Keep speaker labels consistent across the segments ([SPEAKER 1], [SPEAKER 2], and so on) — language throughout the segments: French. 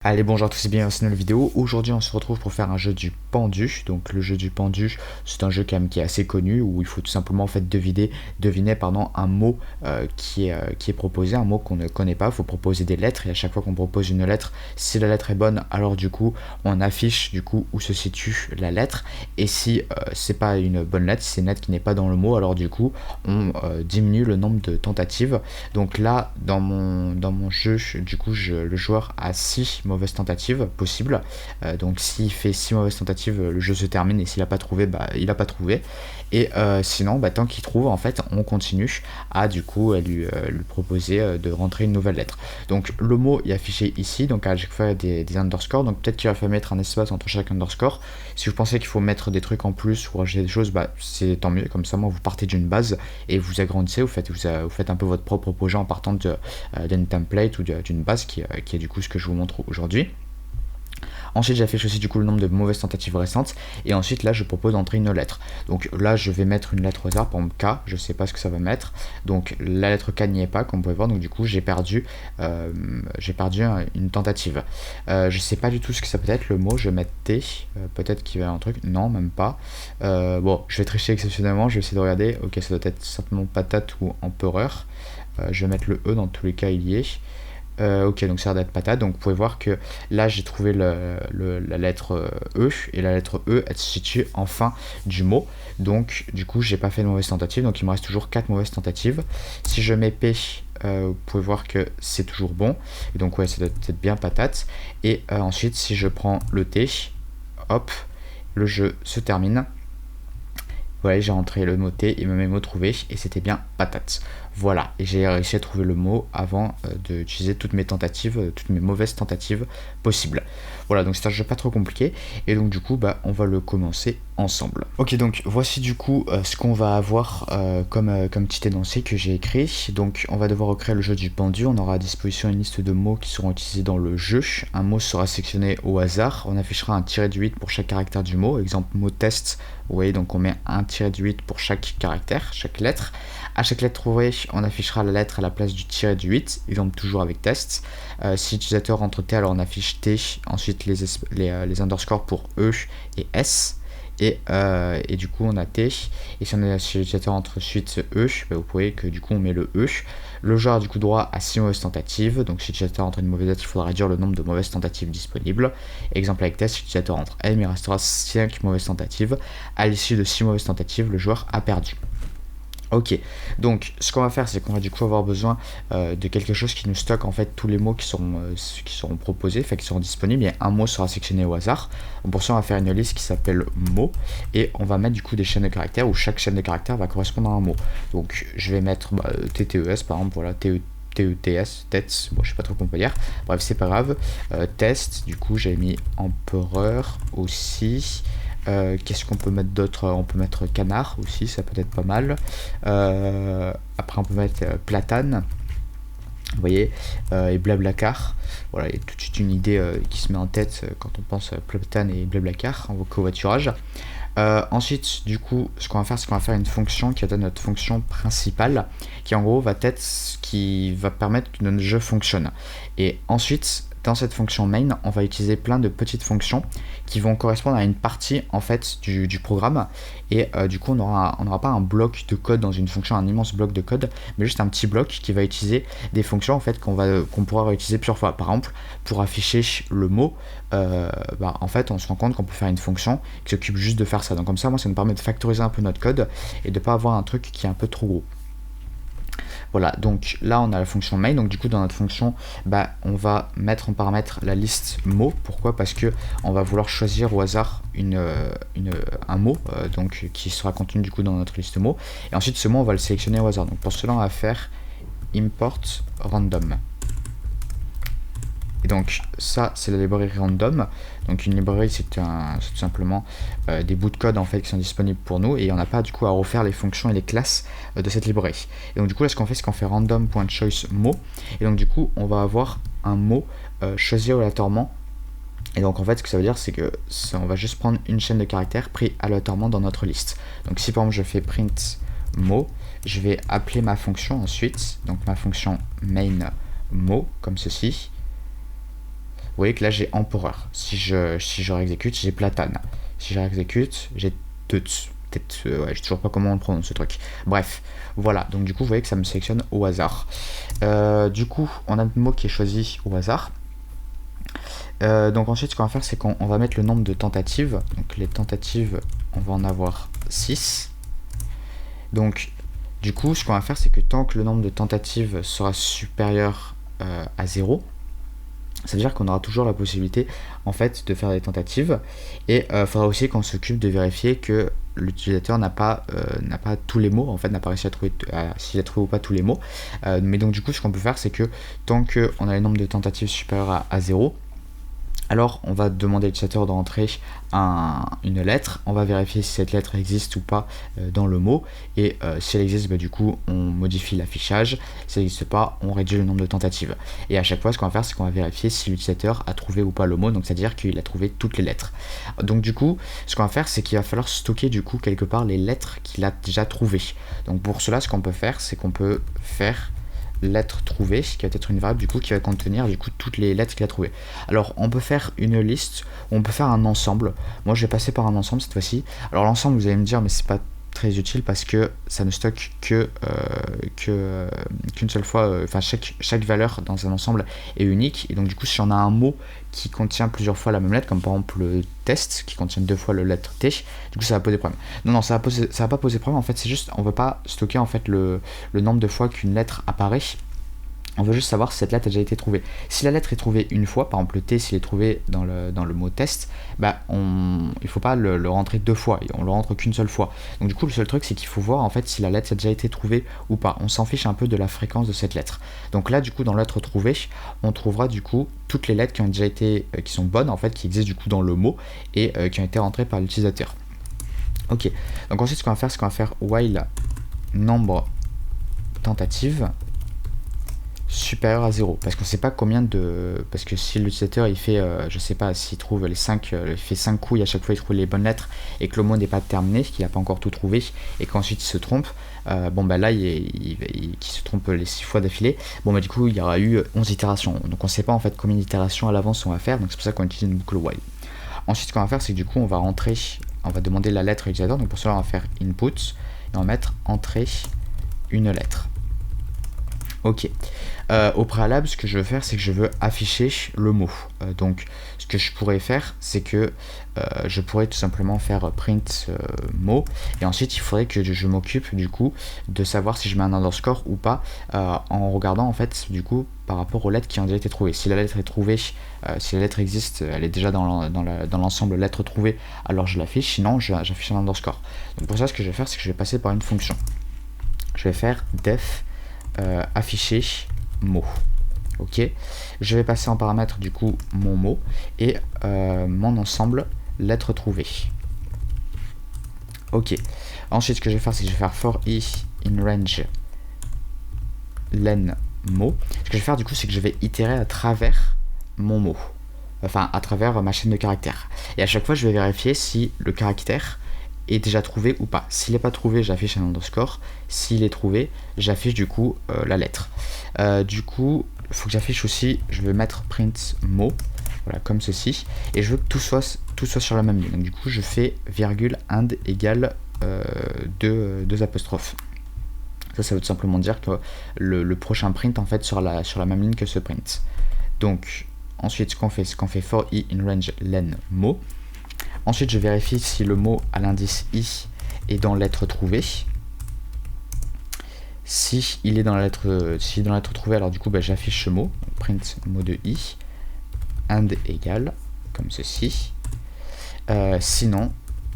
[SPEAKER 1] Allez, bonjour à tous et bienvenue dans cette nouvelle vidéo. Aujourd'hui on se retrouve pour faire un jeu du pendu. Donc le jeu du pendu, c'est un jeu quand même qui est assez connu où il faut tout simplement en fait deviner un mot qui est proposé, un mot qu'on ne connaît pas. Il faut proposer des lettres et à chaque fois qu'on propose une lettre, si la lettre est bonne, alors du coup on affiche du coup où se situe la lettre. Et si c'est pas une bonne lettre, si c'est une lettre qui n'est pas dans le mot, alors du coup on diminue le nombre de tentatives. Donc là dans mon jeu, du coup le joueur a 6 mauvaises tentatives possibles. Donc s'il fait 6 mauvaises tentatives, le jeu se termine et s'il n'a pas trouvé, il n'a pas trouvé. Et sinon, tant qu'il trouve, en fait, on continue à du coup lui proposer de rentrer une nouvelle lettre. Donc le mot est affiché ici, donc à chaque fois il y a des underscores, donc peut-être qu'il va falloir mettre un espace entre chaque underscore. Si vous pensez qu'il faut mettre des trucs en plus ou rajouter des choses, c'est tant mieux, comme ça moi vous partez d'une base et vous agrandissez, vous faites un peu votre propre projet en partant d'une template ou d'une base qui est du coup ce que je vous montre aujourd'hui. Ensuite j'affiche aussi du coup le nombre de mauvaises tentatives récentes et ensuite là je propose d'entrer une lettre. Donc là je vais mettre une lettre au hasard, par exemple K, je sais pas ce que ça va mettre. Donc la lettre K n'y est pas comme vous pouvez voir, donc du coup j'ai perdu une tentative. Je sais pas du tout ce que ça peut être le mot, je vais mettre T, peut-être qu'il y a un truc, non même pas. Bon je vais tricher exceptionnellement, je vais essayer de regarder, ok ça doit être simplement patate ou empereur. Je vais mettre le E, dans tous les cas il y est. Ok, donc ça a l'air d'être patate. Donc vous pouvez voir que là j'ai trouvé la lettre E et la lettre E elle se situe en fin du mot. Donc du coup j'ai pas fait de mauvaise tentative, donc il me reste toujours 4 mauvaises tentatives. Si je mets P, vous pouvez voir que c'est toujours bon. Et donc ouais, ça doit être bien patate. Et ensuite si je prends le T, hop, le jeu se termine. Voilà, j'ai rentré le mot T et mes mots trouvés et c'était bien patate. Voilà, et j'ai réussi à trouver le mot avant d'utiliser toutes mes tentatives, toutes mes mauvaises tentatives possibles. Voilà, donc c'est un jeu pas trop compliqué et donc du coup on va le commencer ensemble. Ok, donc voici du coup ce qu'on va avoir comme petit énoncé que j'ai écrit. Donc on va devoir recréer le jeu du pendu, on aura à disposition une liste de mots qui seront utilisés dans le jeu. Un mot sera sélectionné au hasard, on affichera un tiré du 8 pour chaque caractère du mot, exemple mot test. Vous voyez, donc on met un tiré du 8 pour chaque caractère, chaque lettre. À chaque lettre trouvée, on affichera la lettre à la place du tiré du 8, exemple toujours avec test. Si l'utilisateur entre T, alors on affiche T, ensuite les underscores pour E et S. Et du coup on a T, et si l'utilisateur entre ensuite E, vous voyez que du coup on met le E. Le joueur a du coup droit à 6 mauvaises tentatives, donc si l'utilisateur entre une mauvaise lettre, il faudra réduire le nombre de mauvaises tentatives disponibles. Exemple avec test, si l'utilisateur entre M, il restera 5 mauvaises tentatives. À l'issue de 6 mauvaises tentatives, le joueur a perdu. Ok, donc ce qu'on va faire, c'est qu'on va du coup avoir besoin de quelque chose qui nous stocke en fait tous les mots qui seront proposés, qui seront disponibles, et un mot sera sélectionné au hasard. Donc pour ça on va faire une liste qui s'appelle mots, et on va mettre du coup des chaînes de caractères où chaque chaîne de caractères va correspondre à un mot. Donc je vais mettre TTES par exemple, voilà, TETS, TETS, bon je sais pas trop comment on peut dire, bref c'est pas grave. Test, du coup j'ai mis empereur aussi. Qu'est-ce qu'on peut mettre d'autre? On peut mettre canard aussi, ça peut être pas mal. Après on peut mettre platane, vous voyez, et blablacar. Voilà, il y a tout de suite une idée qui se met en tête quand on pense platane et blablacar en covoiturage. Ensuite, du coup, ce qu'on va faire, c'est qu'on va faire une fonction qui va être notre fonction principale, qui en gros va être ce qui va permettre que notre jeu fonctionne. Et ensuite, dans cette fonction main, on va utiliser plein de petites fonctions qui vont correspondre à une partie en fait du programme. Et du coup, on n'aura pas un bloc de code dans une fonction, un immense bloc de code, mais juste un petit bloc qui va utiliser des fonctions en fait qu'on pourra réutiliser plusieurs fois. Par exemple, pour afficher le mot, en fait, on se rend compte qu'on peut faire une fonction qui s'occupe juste de faire ça. Donc comme ça, moi, ça nous permet de factoriser un peu notre code et de pas avoir un truc qui est un peu trop gros. Voilà, donc là on a la fonction main, donc du coup dans notre fonction on va mettre en paramètre la liste mots. Pourquoi? Parce que on va vouloir choisir au hasard un mot donc qui sera contenu du coup dans notre liste mots, et ensuite ce mot on va le sélectionner au hasard. Donc pour cela on va faire import random. Et donc ça c'est la librairie random. Donc une librairie c'est tout simplement des bouts de code en fait qui sont disponibles pour nous, et on n'a pas du coup à refaire les fonctions et les classes de cette librairie. Et donc du coup là ce qu'on fait, c'est qu'on fait random.choice mot, et donc du coup on va avoir un mot choisi aléatoirement. Et donc en fait ce que ça veut dire, c'est que on va juste prendre une chaîne de caractères pris aléatoirement dans notre liste. Donc si par exemple je fais print mot, je vais appeler ma fonction ensuite, donc ma fonction main mot comme ceci. voyez que là j'ai empereur. Si je réexécute, j'ai platane. Si je réexécute, j'ai Deutz. Peut-être, ouais, je sais toujours pas comment on le prononce ce truc. Bref, voilà. Donc du coup, vous voyez que ça me sélectionne au hasard. Du coup, on a le mot qui est choisi au hasard. Donc ensuite, ce qu'on va faire, c'est qu'on va mettre le nombre de tentatives. Donc les tentatives, on va en avoir 6. Donc du coup, ce qu'on va faire, c'est que tant que le nombre de tentatives sera supérieur à 0, ça veut dire qu'on aura toujours la possibilité en fait de faire des tentatives. Et il faudra aussi qu'on s'occupe de vérifier que l'utilisateur n'a pas tous les mots, en fait n'a pas réussi à trouver s'il a trouvé ou pas tous les mots. Mais donc du coup, ce qu'on peut faire, c'est que tant qu'on a le nombre de tentatives supérieur à 0, alors on va demander à l'utilisateur de rentrer une lettre, on va vérifier si cette lettre existe ou pas dans le mot, et si elle existe, du coup on modifie l'affichage, si elle n'existe pas, on réduit le nombre de tentatives. Et à chaque fois, ce qu'on va faire, c'est qu'on va vérifier si l'utilisateur a trouvé ou pas le mot, donc c'est-à-dire qu'il a trouvé toutes les lettres. Donc du coup, ce qu'on va faire, c'est qu'il va falloir stocker du coup quelque part les lettres qu'il a déjà trouvées. Donc pour cela, ce qu'on peut faire, c'est qu'on peut faire lettre trouvée, qui va être une variable du coup qui va contenir du coup toutes les lettres qu'il a trouvées. Alors on peut faire une liste, on peut faire un ensemble. Moi je vais passer par un ensemble cette fois-ci. Alors l'ensemble, vous allez me dire, mais c'est pas très utile parce que ça ne stocke qu'une seule fois, enfin chaque valeur dans un ensemble est unique, et donc du coup si on a un mot qui contient plusieurs fois la même lettre, comme par exemple le test qui contient 2 fois la lettre T, du coup ça va poser problème. Non, ça va pas poser problème, en fait c'est juste on veut pas stocker en fait le nombre de fois qu'une lettre apparaît. On veut juste savoir si cette lettre a déjà été trouvée. Si la lettre est trouvée une fois, par exemple le T, s'il est trouvé dans le mot test, il ne faut pas le rentrer 2 fois, on le rentre qu'une seule fois. Donc du coup, le seul truc, c'est qu'il faut voir en fait si la lettre a déjà été trouvée ou pas. On s'en fiche un peu de la fréquence de cette lettre. Donc là, du coup, dans lettre trouvée, on trouvera du coup toutes les lettres qui ont déjà été, qui sont bonnes en fait, qui existent du coup dans le mot et qui ont été rentrées par l'utilisateur. Ok. Donc ensuite, ce qu'on va faire, c'est qu'on va faire while nombre tentatives supérieur à 0, parce qu'on sait pas combien de... Parce que si l'utilisateur il fait, je sais pas, s'il trouve les 5, il fait 5 coups et à chaque fois il trouve les bonnes lettres et que le mot n'est pas terminé, qu'il n'a pas encore tout trouvé et qu'ensuite il se trompe, là il se trompe les 6 fois d'affilée, du coup il y aura eu 11 itérations, donc on sait pas en fait combien d'itérations à l'avance on va faire, donc c'est pour ça qu'on utilise une boucle while. Ensuite ce qu'on va faire, c'est que du coup on va demander la lettre à l'utilisateur, donc pour cela on va faire input et on va mettre entrer une lettre. Ok. Au préalable, ce que je veux faire, c'est que je veux afficher le mot. Donc, ce que je pourrais faire, c'est que je pourrais tout simplement faire print mot. Et ensuite, il faudrait que je m'occupe du coup de savoir si je mets un underscore ou pas en regardant en fait du coup par rapport aux lettres qui ont déjà été trouvées. Si la lettre est trouvée, si la lettre existe, elle est déjà dans l'ensemble lettre trouvée, alors je l'affiche. Sinon, j'affiche un underscore. Donc pour ça, ce que je vais faire, c'est que je vais passer par une fonction. Je vais faire def afficher mot. Ok, je vais passer en paramètre du coup mon mot et mon ensemble lettre trouvée. Ok, ensuite ce que je vais faire, c'est que je vais faire for i in range len mot. Ce que je vais faire du coup, c'est que je vais itérer à travers mon mot, enfin à travers ma chaîne de caractères, et à chaque fois je vais vérifier si le caractère est déjà trouvé ou pas. S'il n'est pas trouvé, j'affiche un underscore. S'il est trouvé, j'affiche du coup la lettre. Du coup, il faut que j'affiche aussi, je vais mettre print mot, voilà, comme ceci, et je veux que tout soit sur la même ligne. Donc du coup, je fais virgule and égale deux apostrophes. Ça veut tout simplement dire que le prochain print en fait sur la même ligne que ce print. Donc ensuite, ce qu'on fait for i in range len mot. Ensuite, je vérifie si le mot à l'indice i est dans la lettre trouvée. Si il est dans la lettre trouvée, alors du coup, j'affiche ce mot, print mot de i, and égale, comme ceci. Sinon,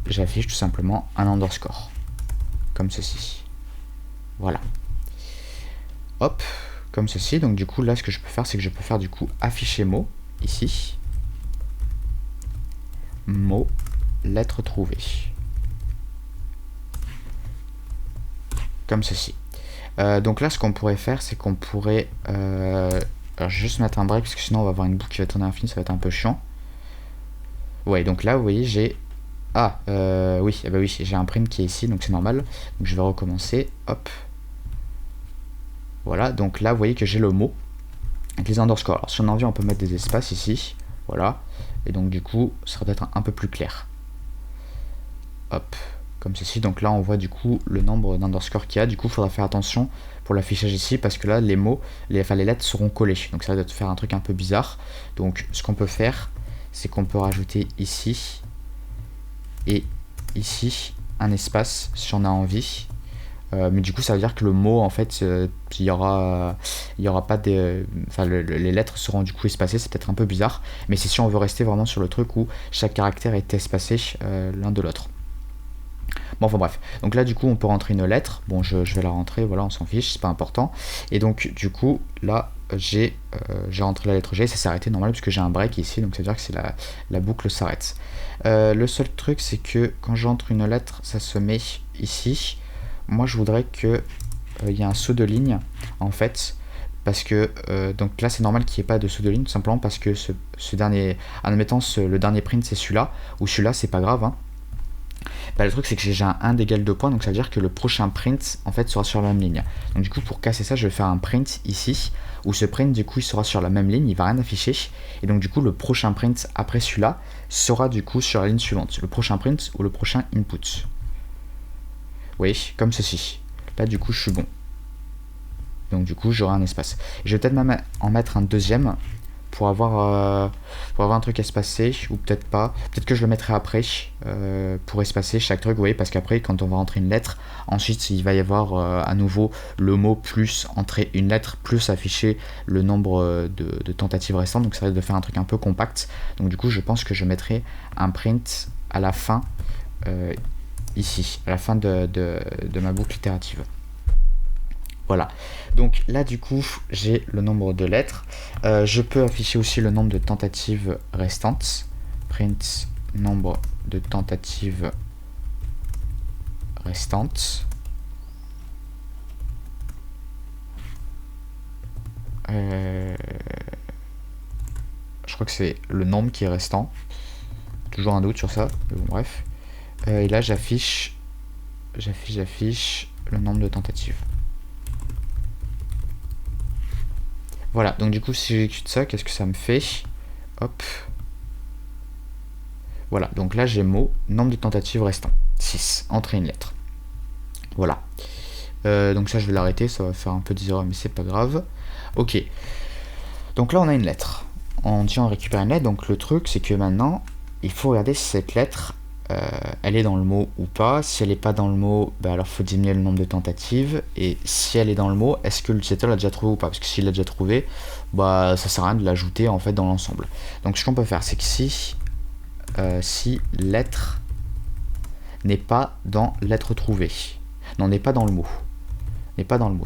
[SPEAKER 1] j'affiche tout simplement un underscore, comme ceci. Voilà. Hop, comme ceci. Donc du coup, là, ce que je peux faire, c'est que je peux faire du coup afficher mot, ici. Mot, lettre trouvée. Comme ceci. Donc là, ce qu'on pourrait faire, c'est qu'on pourrait... alors, je vais juste mettre un break, parce que sinon, on va avoir une boucle qui va tourner à l'infini, ça va être un peu chiant. Ouais, donc là, vous voyez, j'ai... oui, oui, j'ai un print qui est ici, donc c'est normal. Donc je vais recommencer, hop. Voilà, donc là, vous voyez que j'ai le mot, avec les underscores. Alors si on a envie, on peut mettre des espaces ici. Voilà. Et donc du coup, ça sera peut-être un peu plus clair. Hop, comme ceci. Donc là, on voit du coup le nombre d'underscore qu'il y a. Du coup, il faudra faire attention pour l'affichage ici, parce que là, les mots, les lettres seront collées. Donc ça va te faire un truc un peu bizarre. Donc ce qu'on peut faire, c'est qu'on peut rajouter ici et ici un espace si on a envie. Mais du coup, ça veut dire que le mot, en fait, il y aura pas des, enfin, les lettres seront du coup espacées. C'est peut-être un peu bizarre, mais c'est si on veut rester vraiment sur le truc où chaque caractère est espacé l'un de l'autre. Bon, enfin bref. Donc là, du coup, on peut rentrer une lettre. Bon, je vais la rentrer, voilà, on s'en fiche, c'est pas important. Et donc, du coup, là, j'ai rentré la lettre G, ça s'est arrêté normal parce que j'ai un break ici, donc ça veut dire que c'est la boucle s'arrête. Le seul truc, c'est que quand j'entre une lettre, ça se met ici. Moi, je voudrais que il y ait un saut de ligne, en fait. Parce que, donc là, c'est normal qu'il n'y ait pas de saut de ligne, tout simplement parce que ce dernier, en admettant le dernier print, c'est celui-là, ou celui-là, c'est pas grave, hein. Bah, le truc c'est que j'ai un 1 d'égale 2 points, donc ça veut dire que le prochain print en fait sera sur la même ligne. Donc du coup pour casser ça je vais faire un print ici, où ce print du coup il sera sur la même ligne, il va rien afficher, et donc du coup le prochain print après celui-là sera du coup sur la ligne suivante, le prochain print ou le prochain input. Oui, comme ceci. Là du coup je suis bon. Donc du coup j'aurai un espace. Je vais peut-être même en mettre un deuxième pour avoir un truc espacé, ou peut-être pas. Peut-être que je le mettrai après pour espacer chaque truc, vous voyez, parce qu'après quand on va rentrer une lettre, ensuite il va y avoir à nouveau le mot plus entrer une lettre plus afficher le nombre de tentatives restantes, donc ça risque de faire un truc un peu compact. Donc du coup je pense que je mettrai un print à la fin ici, à la fin de ma boucle itérative. Voilà, donc là du coup j'ai le nombre de lettres. Je peux afficher aussi le nombre de tentatives restantes. Print nombre de tentatives restantes. Je crois que c'est le nombre qui est restant. Toujours un doute sur ça, mais bon bref. Et là j'affiche le nombre de tentatives. Voilà, donc du coup si j'exécute ça, qu'est-ce que ça me fait? Hop. Voilà, donc là j'ai mot, nombre de tentatives restant. 6, entrer une lettre. Voilà. Donc ça je vais l'arrêter, ça va faire un peu des erreurs mais c'est pas grave. Ok. Donc là on a une lettre. On dit on récupère une lettre, donc le truc c'est que maintenant, il faut regarder si cette lettre elle est dans le mot ou pas. Si elle n'est pas dans le mot, bah alors il faut diminuer le nombre de tentatives. Et si elle est dans le mot, est-ce que l'utilisateur l'a déjà trouvé ou pas? Parce que s'il l'a déjà trouvé, bah ça sert à rien de l'ajouter en fait dans l'ensemble. Donc ce qu'on peut faire, c'est que si lettre n'est pas dans lettre trouvée, non, n'est pas dans le mot,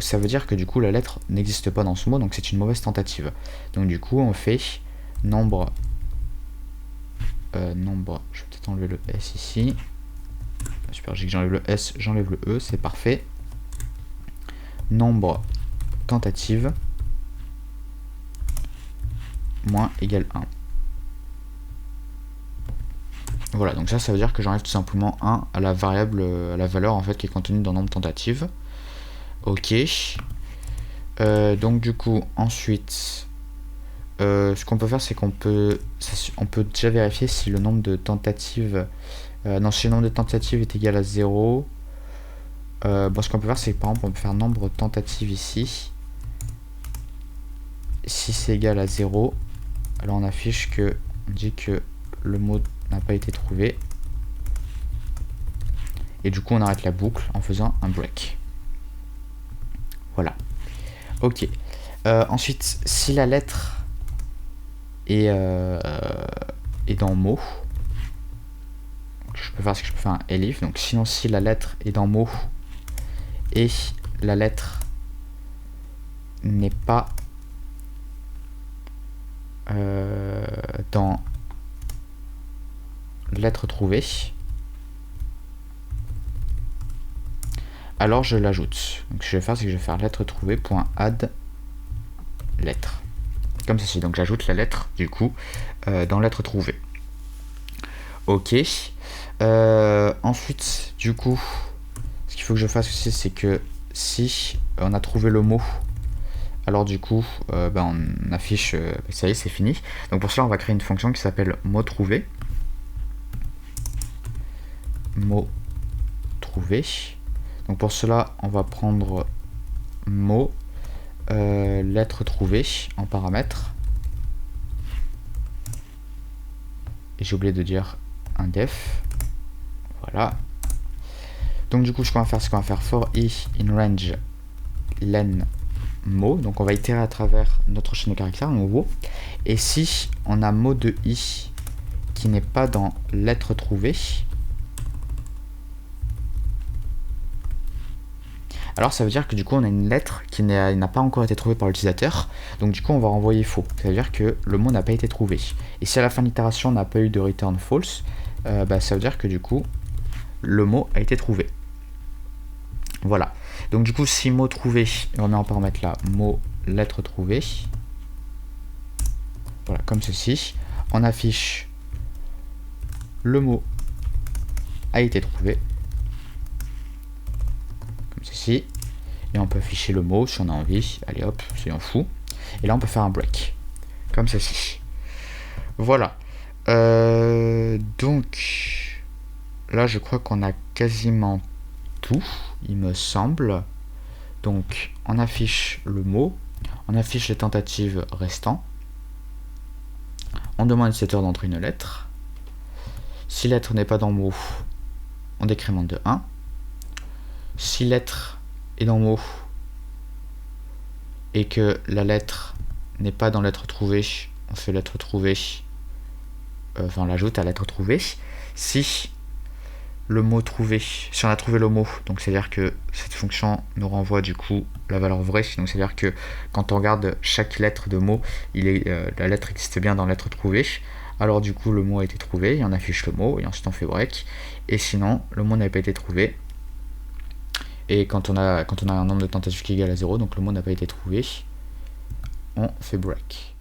[SPEAKER 1] ça veut dire que du coup la lettre n'existe pas dans ce mot, donc c'est une mauvaise tentative. Donc du coup on fait nombre, je vais peut-être enlever le S ici. Super, j'ai que j'enlève le S, j'enlève le E, c'est parfait. Nombre tentative moins égale 1. Voilà, donc ça veut dire que j'enlève tout simplement 1 à la variable, à la valeur en fait qui est contenue dans le nombre tentative. Ok. Donc du coup, ensuite, ce qu'on peut faire, c'est qu'on peut déjà vérifier si le nombre de tentatives, si le nombre de tentatives est égal à 0. Bon, ce qu'on peut faire, c'est que par exemple, on peut faire nombre de tentatives ici. Si c'est égal à 0, alors on affiche que, on dit que le mot n'a pas été trouvé. Et du coup, on arrête la boucle en faisant un break. Voilà. Ok. Ensuite, si la lettre est dans mot, je peux faire ce que je peux faire un elif. Donc sinon, si la lettre est dans mot et la lettre n'est pas dans lettre trouvée, alors je l'ajoute. Donc ce que je vais faire, c'est que je vais faire lettre trouvée.add lettre. Comme ceci. Donc j'ajoute la lettre du coup dans lettre trouvée. Ok. Ensuite, du coup, ce qu'il faut que je fasse aussi, c'est que si on a trouvé le mot, alors du coup, on affiche, ça y est, c'est fini. Donc pour cela, on va créer une fonction qui s'appelle mot trouvé. Mot trouvé. Donc pour cela, on va prendre mot, lettre trouvée en paramètre. Et j'ai oublié de dire un def. Voilà. Donc du coup, ce qu'on va faire, c'est qu'on va faire for i in range len mot. Donc on va itérer à travers notre chaîne de caractères, en gros. Et si on a mot de i qui n'est pas dans lettre trouvée, alors ça veut dire que du coup on a une lettre qui n'a pas encore été trouvée par l'utilisateur, donc du coup on va renvoyer faux, ça veut dire que le mot n'a pas été trouvé. Et si à la fin de l'itération on n'a pas eu de return false, ça veut dire que du coup le mot a été trouvé. Voilà, donc du coup si mot trouvé, on met en paramètre là, mot lettre trouvée, voilà, comme ceci, on affiche le mot a été trouvé, comme ceci, et on peut afficher le mot si on a envie, allez hop, soyons fous, et là on peut faire un break, comme ceci. Voilà, donc là je crois qu'on a quasiment tout, il me semble. Donc on affiche le mot, on affiche les tentatives restantes, on demande à l'utilisateur d'entrer une lettre. Si lettre n'est pas dans mot, on décrémente de 1. Si lettre est dans mot et que la lettre n'est pas dans lettre trouvée, on fait lettre trouvée, on l'ajoute à lettre trouvée. Si le mot trouvé, si on a trouvé le mot, donc c'est à dire que cette fonction nous renvoie du coup la valeur vraie, donc c'est à dire que quand on regarde chaque lettre de mot, la lettre existe bien dans lettre trouvée, alors du coup le mot a été trouvé, et on affiche le mot, et ensuite on fait break, et sinon le mot n'avait pas été trouvé, et quand on a un nombre de tentatives qui est égal à 0, donc le mot n'a pas été trouvé, on fait break.